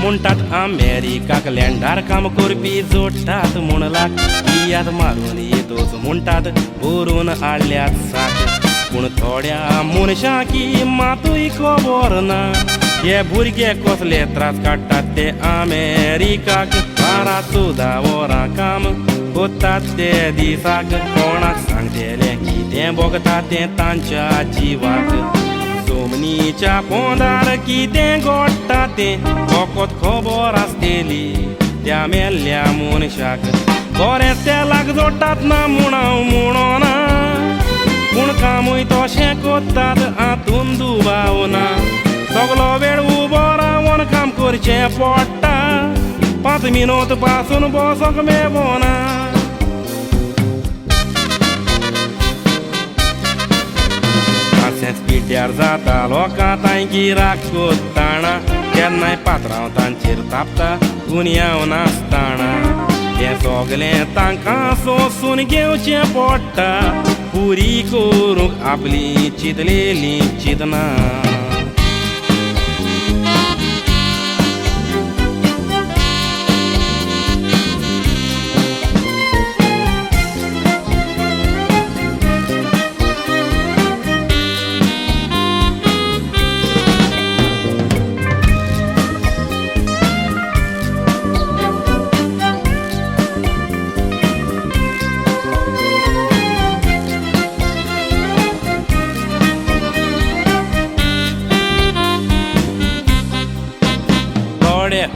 म्हणटात अमेरिकाक लँडार काम करपी जोडटात म्हूण लाग बियात मारून येतोच म्हणटात भरून हाडल्यात साक पूण थोड्या मनशांकी मातूय खबर ना हे भुरगे कसले त्रास काडटात ते अमेरिकाक 12-14 वरां काम कोत्तात ते दिसाक कोणाक सांगतले कितें भोगता तें तांच्या जिवाक जमनीच्या पोंदार कितें घडटा तें फकत खबर आसतली त्या मेल्ल्या मनशाक बरेंच तेलाक जोडटात ना म्हूण हांव म्हणना पूण कामूय तशें कोत्तात हातून दुबाव ना सगलो वेळ उबो रावन काम करचें पडटा 5 मिनट पासून बसोंक मेळना तशेंच पिट्यार जाता लोकां तांय गिराक कोत्ताना केन्नाय पात्रांव तांचेर तापता गुन्यांव नासताना हें सगलें तांकां सोंसून घेवचें पडटा पुरी करूंक आपली चिंतलेली चिंतना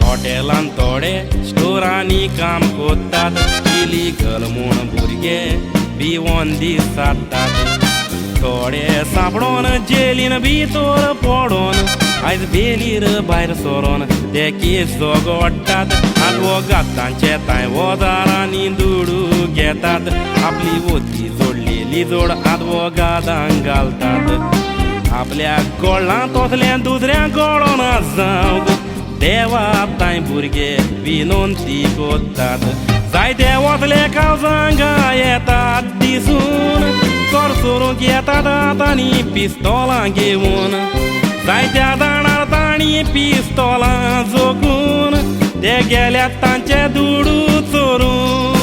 हॉटेलान थोडे स्टोरांनी काम कोत्तात इलिगल म्हूण भुरगे भिवून दीस सारतात थोडे सांपडोन जेलीन भितर पडोन आयज बेलीर भायर सरोन ते केस जोगोडटात आडवोगादांचे तांय वजारांनी दुडू घेतात आपली वती जोडलेली जोड आडवोगादांक घालतात आपल्या गोळां तसलें दुसऱ्यांक गळोन जावंक देवा तांय भुरगे विनोंती कोत्तात जायते वतले कावजांक येतात दिसून करसरूंक येतात आतांनी पिस्तोलां घेवन जायत्या जाणांर तांणी पिस्तोलां जोगून ते गेल्यात तांचे दुडू चोरून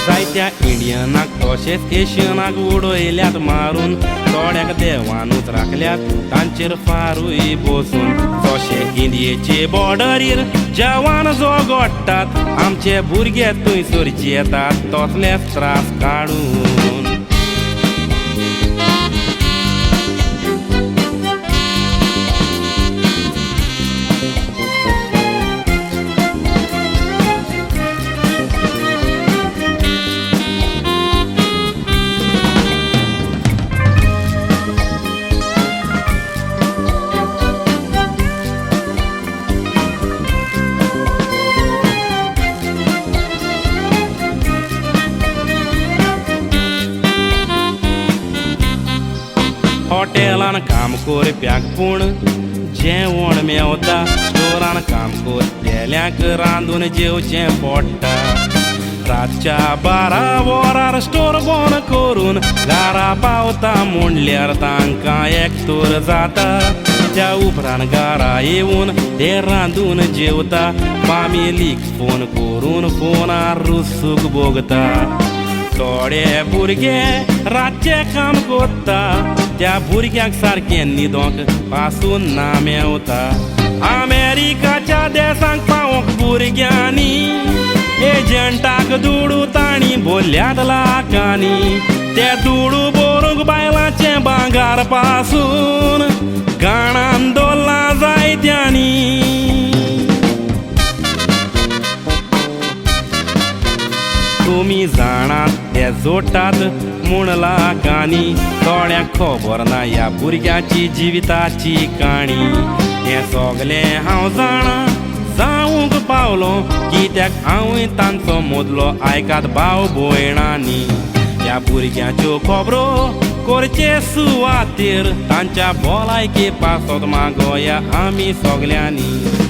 जायत्या इंडियनाक तशेंच एशियनाक उडयल्यात मारून थोड्याक देवानूच राखल्यात तांचेर फारूय बसून तशें इंडियेचे बॉर्डरीर जवान जोगोडटात आमचे भुरगे थंयसर येतात तसलेच त्रास काडून हॉटेलान काम करप्याक पूण जेवण मेवता स्टोरान काम करतल्यांक रांदून जेवचें पडटा रातच्या 12 वरार स्टोर बंद करून घरा पावता म्हणल्यार तांकां एकतर जाता त्या उपरांत घरा येवन ते रांदून जेवता फामिलीक फोन करून फोनार रुसूक भोगता थोडे भुरगे रातचे काम कोत्ता त्या भुरग्यांक सारकें न्हिदोंक पासून ना मेवता अमेरिकाच्या देशांक पावोंक भुरग्यांनी एजंटाक दुडू तांणी भरल्यात लाखांनी ते दुडू भरूंक बायलांचें भांगार पासून गाणान दवरलां जायत्यांनी तुमी जाणात ते जोडटात म्हूण लाखांनी थोड्यांक खबर ना ह्या भुरग्याची जिविताची काणी हें सगलें हांव जाणां जावूंक पावलो कित्याक हांवूय तांचो मदलो आयकात भाव भयणांनी ह्या भुरग्याच्यो खबरो करचे सुवातेर तांच्या भलायके पासत मागोया आमी सगल्यांनी